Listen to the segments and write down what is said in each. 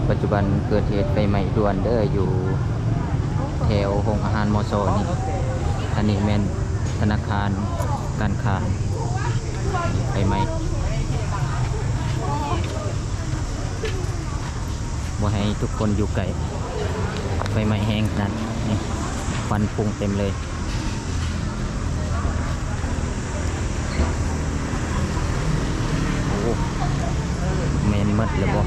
ปัจจุบันเกิดเหตุไฟไหม้ด่วนเด้ออยู่แถวโรงอาหารมอโซนี่อันนี้แม่นธนาคารการค้าไฟไหม้บ่ให้ทุกคนอยู่ไกลไฟไหม้แห้งขนาดนี้ควันพุ่งเต็มเลยโอ้เมนมืดเลยบ่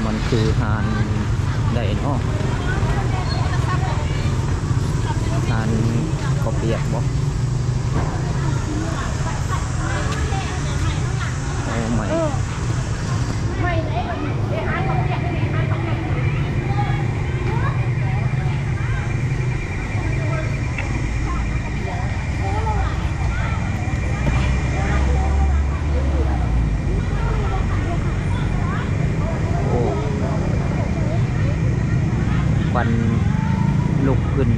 มันคือหานได้เนาะหานข้าวเปียกบ่โอ้ไม่ควันลุกขึ้น